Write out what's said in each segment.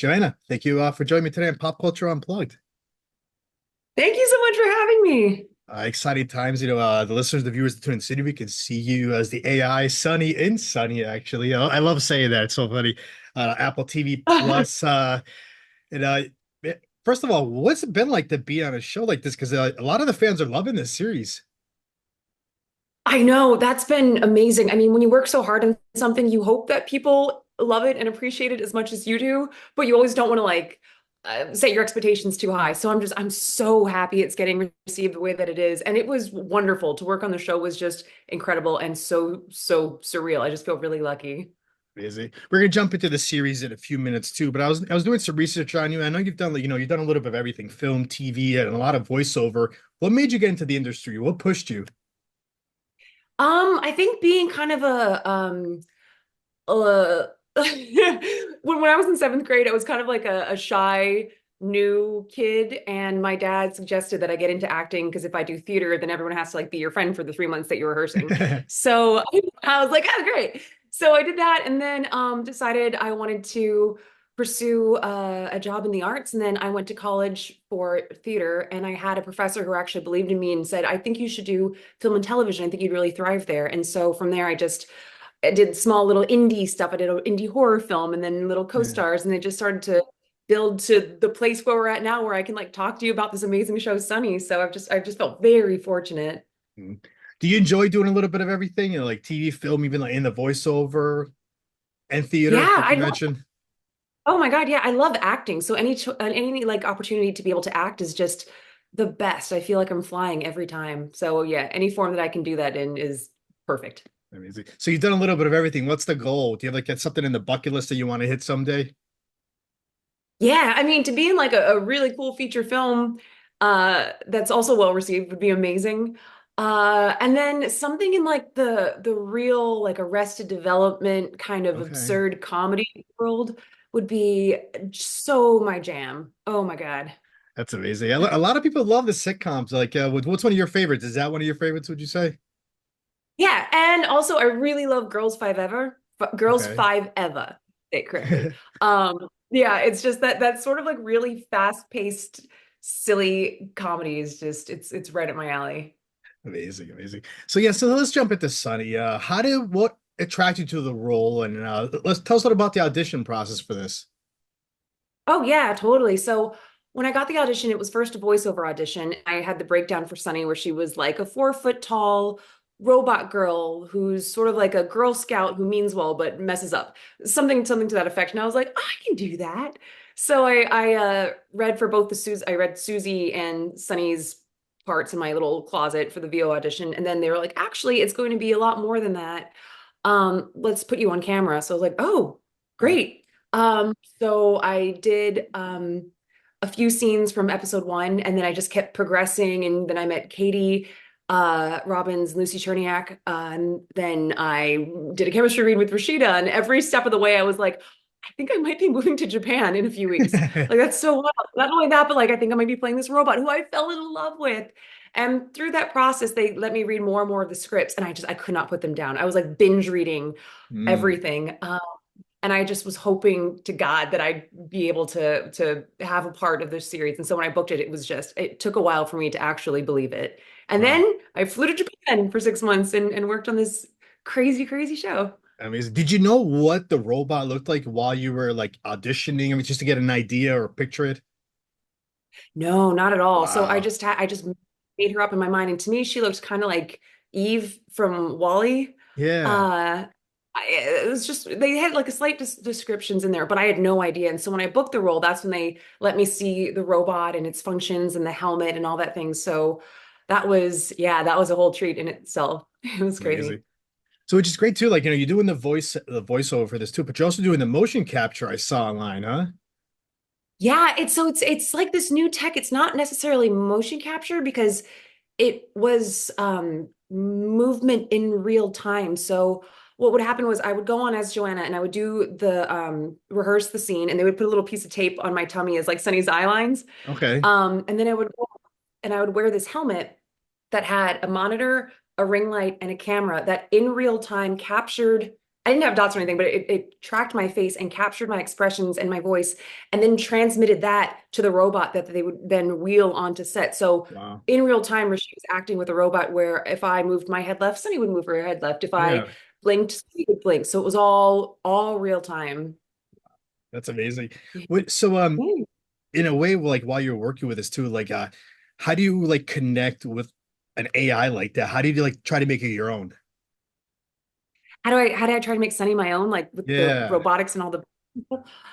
Joanna, thank you for joining me today on Pop Culture Unplugged. Thank you so much for having me. Exciting times, the listeners, the viewers of the Twin City, we can see you as the AI Sunny in Sunny, actually. I love saying that. It's so funny. Apple TV Plus. And eh, First of all, what's it been like to be on a show like this? Because a lot of the fans are loving this series. I know that's been amazing. I mean, when you work so hard on something, you hope that people love it and appreciate it as much as you do, but you always don't want to set your expectations too high. So I'm so happy it's getting received the way that it is. And it was wonderful to work on the show was just incredible and so surreal. I just feel really lucky. Busy. We're gonna jump into the series in a few minutes too, but I was doing some research on you. I know you've done you've done a little bit of everything, film, TV, and a lot of voiceover. What made you get into the industry? What pushed you? I think being kind of uh when I was in seventh grade, I was kind of like a shy new kid, and my dad suggested that I get into acting because if I do theater, then everyone has to like be your friend for the 3 months that you're rehearsing. So I was like, oh great. So I did that, and then decided I wanted to pursue a job in the arts, and then I went to college for theater, and I had a professor who actually believed in me and said, I think you should do film and television. I think you'd really thrive there. And so from there, I did small little indie stuff. I did an indie horror film and then little Yeah. co-stars, and they just started to build to the place where we're at now, where I can like talk to you about this amazing show, Sunny. So I've just felt very fortunate. Mm. Do you enjoy doing a little bit of everything, like TV, film, even like in the voiceover and theater, Yeah, like you mentioned? oh my God, yeah, I love acting. So any like opportunity to be able to act is just the best. I feel like I'm flying every time. So yeah, any form that I can do that in is perfect. Amazing. So you've done a little bit of everything. What's the goal? Do you have like something in the bucket list that you want to hit someday? Yeah, I mean, to be in like a really cool feature film that's also well received would be amazing. And then something in like the real like Arrested Development kind of Okay. absurd comedy world would be so my jam. Oh my God. That's amazing. A lot of people love the sitcoms. Like, what's one of your favorites? Is that one of your favorites, would you say? Yeah, and also I really love Girls Okay. Five Eva, say it correctly. Yeah, it's just that sort of like really fast-paced, silly comedy is just it's right up my alley. Amazing, amazing. So yeah, so let's jump into Sunny. What attracted you to the role? And let's tell us a little about the audition process for this. Oh yeah, totally. So when I got the audition, it was first a voiceover audition. I had the breakdown for Sunny where she was like a 4 foot tall robot girl who's sort of like a Girl Scout who means well but messes up. Something to that effect. And I was like, oh, I can do that. So I read for both I read Susie and Sunny's parts in my little closet for the VO audition. And then they were like, actually, it's going to be a lot more than that. Let's put you on camera. So I was like, oh, Wow. great. So I did a few scenes from episode 1, and then I just kept progressing, and then I met Katie Robbins and Lucy Cherniak, and then I did a chemistry read with Rashida, and every step of the way I was like, I think I might be moving to Japan in a few weeks. Like that's so wild. Not only that, but like I think I might be playing this robot who I fell in love with. And through that process, they let me read more and more of the scripts, and I could not put them down. I was like binge reading Mm, everything. And I just was hoping to God that I'd be able to have a part of this series. And so when I booked it, it took a while for me to actually believe it. And wow. then I flew to Japan for 6 months and worked on this crazy show. Amazing. Did you know what the robot looked like while you were like auditioning? I mean, just to get an idea or picture it? No, not at all. So Wow. I just made her up in my mind. And to me, she looked kind of like Eve from Wall-E. Yeah. Uh, it was just they had like a slight descriptions in there, but I had no idea. And so when I booked the role, that's when they let me see the robot and its functions and the helmet and all that thing. So that was a whole treat in itself. It was crazy. Amazing. So which is great too. Like, you're doing the voiceover for this too, but you're also doing the motion capture I saw online, huh? Yeah, it's like this new tech. It's not necessarily motion capture because it was movement in real time. So what would happen was I would go on as Joanna and I would do the rehearse the scene, and they would put a little piece of tape on my tummy as like Sunny's eye lines. Okay. And then I would wear this helmet that had a monitor, a ring light, and a camera that in real time captured I didn't have dots or anything, but it tracked my face and captured my expressions and my voice, and then transmitted that to the robot that they would then wheel onto set. So Wow. in real time, Rashida was acting with a robot where if I moved my head left, Sunny would move her head left. If I Yeah, blinked, Sunny would blink. So it was all real time. that's amazing. Yeah. So in a way, like while you're working with this too, like how do you like connect with an AI like that? How do you like try to make it your own? How do I try to make Sunny my own, like with the Yeah. robotics and all the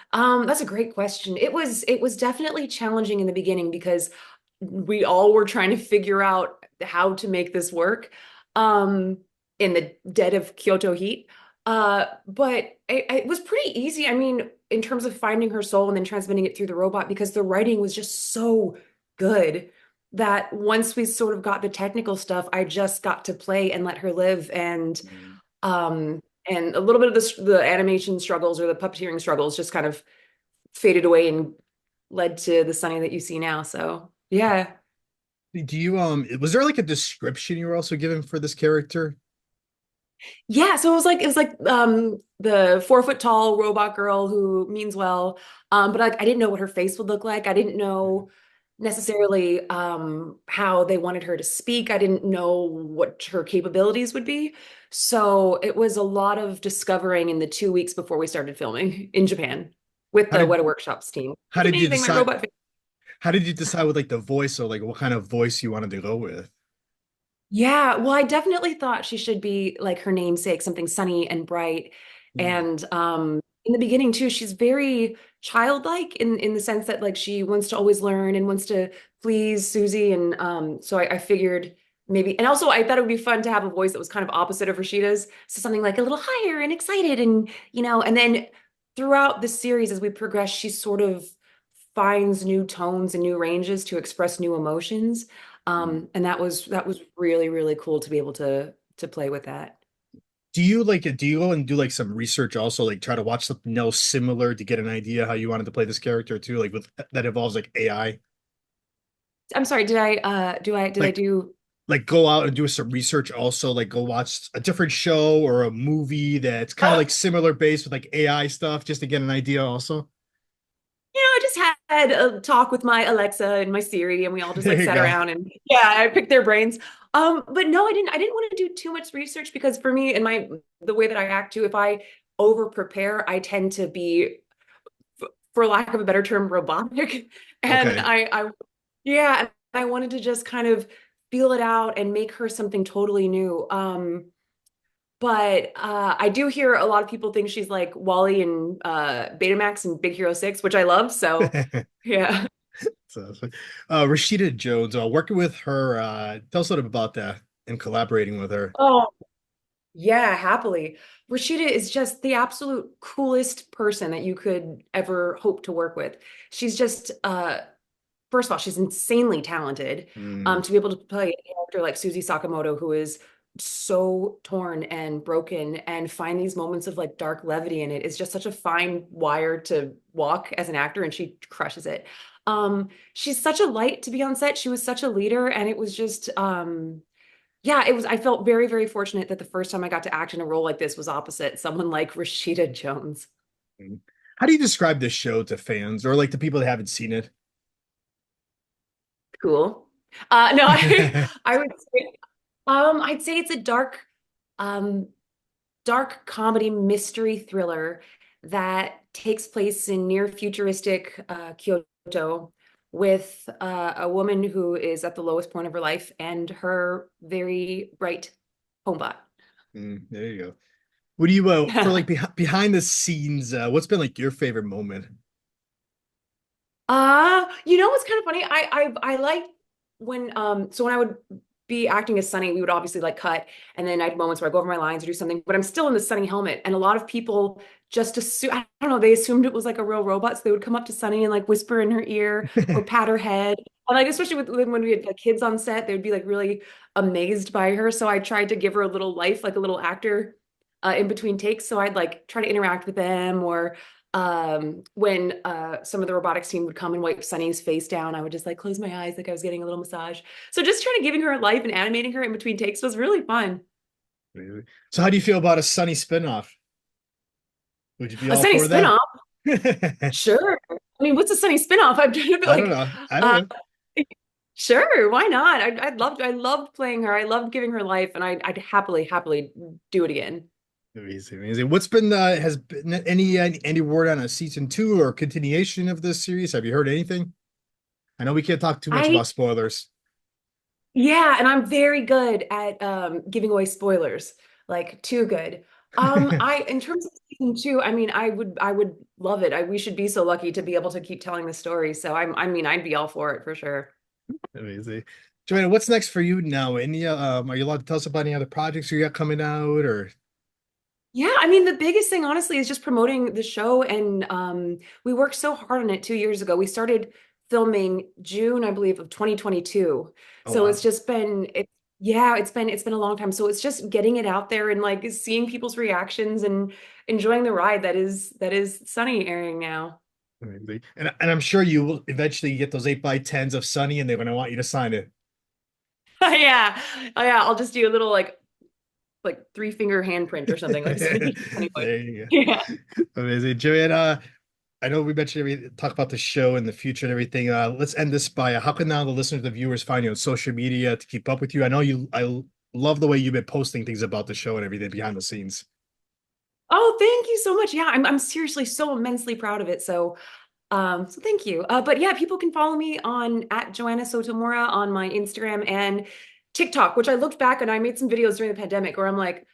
that's a great question. It was definitely challenging in the beginning because we all were trying to figure out how to make this work um in the dead of Kyoto heat. But it was pretty easy. I mean, in terms of finding her soul and then transmitting it through the robot, because the writing was just so good that once we sort of got the technical stuff, I just got to play and let her live. Um and a little bit of the animation struggles or the puppeteering struggles just kind of faded away and led to the Sunny that you see now. So yeah. Do you was there like a description you were also given for this character? Yeah, so it was like the 4 foot tall robot girl who means well. But like I didn't know what her face would look like. I didn't know necessarily how they wanted her to speak. I didn't know what her capabilities would be. So it was a lot of discovering in the 2 weeks before we started filming in Japan with How the did Weta Workshops team. how It's did you amazing, my decide robot. how did you decide with like the voice or like what kind of voice you wanted to go with? Yeah, well, I definitely thought she should be like her namesake, something sunny and bright. Mm. And in the beginning too, she's very childlike in the sense that like she wants to always learn and wants to please Susie. And so I figured maybe, and also I thought it would be fun to have a voice that was kind of opposite of Rashida's. So something like a little higher and excited and and then throughout the series as we progress, she sort of finds new tones and new ranges to express new emotions. Mm. And that was really, really cool to be able to play with that. Do you go and do like some research also, like try to watch something else similar to get an idea how you wanted to play this character too, like with that involves like AI? I'm sorry, did I Like do like go out and do some research also, like go watch a different show or a movie that's kind of oh, like similar based with like AI stuff just to get an idea also. I just had a talk with my Alexa and my Siri, and we all just There like you sat go. around and yeah, I picked their brains. But no, I didn't want to do too much research because for me and my the way that I act too, if I over prepare, I tend to be, for lack of a better term, robotic. And Okay. yeah, and I wanted to just kind of feel it out and make her something totally new. But I do hear a lot of people think she's like Wally and Betamax and Big Hero 6, which I love. So yeah. So, Rashida Jones, working with her, tell us a little bit about that and collaborating with her. Oh, yeah, happily. Rashida is just the absolute coolest person that you could ever hope to work with. She's just first of all, she's insanely talented. Mm, To be able to play a character like Susie Sakamoto, who is so torn and broken, and find these moments of like dark levity in it is just such a fine wire to walk as an actor, and she crushes it. She's such a light to be on set. She was such a leader, and it was just yeah, it was. I felt very, very fortunate that the first time I got to act in a role like this was opposite someone like Rashida Jones. mm. How do you describe this show to fans or like to people that haven't seen it? Cool. No, I would say I'd say it's a um, dark comedy mystery thriller that takes place in near futuristic Kyoto with a woman who is at the lowest point of her life and her very bright homebot. There you go. What do you for like behind the scenes? What's been like your favorite moment? What's kind of funny? I like when so when I would be acting as Sunny, we would obviously like cut, and then I had moments where I go over my lines or do something, but I'm still in the Sunny helmet, and a lot of people just assume, I don't know, they assumed it was like a real robot, so they would come up to Sunny and like whisper in her ear or pat her head, and like especially with when we had like kids on set, they would be like really amazed by her. So I tried to give her a little life, like a little actor, in between takes. So I'd like try to interact with them or when some of the robotics team would come and wipe Sunny's face down, I would just like close my eyes like I was getting a little massage. So just trying to giving her a life and animating her in between takes was really fun. So how do you feel about a Sunny spinoff? Would you be A all Sunny for that? spinoff, I sure. I mean, what's a Sunny spinoff? I'm trying to be don't like, know. I don't uh, know. sure, why not? I loved playing her. I loved giving her life, and I'd happily do it again. Amazing, amazing. What's been has been any word on a season two or continuation of this series? Have you heard anything? I know we can't talk too much I about spoilers. Yeah, and I'm very good at giving away spoilers, like too good. I in terms of season two, I mean, I would love it. We should be so lucky to be able to keep telling the story. So I mean, I'd be all for it for sure. Amazing. Joanna, what's next for you now? Any are you allowed to tell us about any other projects you got coming out or Yeah, I mean, the biggest thing, honestly, is just promoting the show. And we worked so hard on it 2 years ago. We started filming June, I believe, of 2022. oh So it's wow. just yeah, it's been a long time. So it's just getting it out there and like seeing people's reactions and enjoying the ride that is Sunny airing now. Amazing. And I'm sure you will eventually get those 8x10s of Sunny and they're gonna want you to sign it. Yeah, oh, yeah. I'll just do a little like three-finger handprint or something like Sunny. Anyway, There you yeah. go. Amazing. Joanna, I know we mentioned talk about the show in the future and everything. Let's end this by how can now the listeners, the viewers find you on social media to keep up with you? I know I love the way you've been posting things about the show and everything behind the scenes. Oh, thank you so much. Yeah, I'm seriously so immensely proud of it. So thank you. But yeah, people can follow me on at Joanna Sotomura on my Instagram and TikTok, which I looked back and I made some videos during the pandemic where I'm like,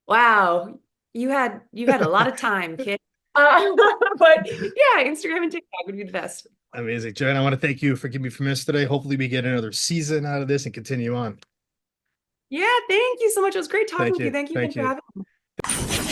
wow, you had a lot of time, kid. But yeah, Instagram and TikTok would be the best. Amazing. Joanna, I want to thank you for giving me a few minutes today. Hopefully we get another season out of this and continue on. Yeah, thank you so much. It was great talking Thank with you. you. Thank you again Thank for you. having me.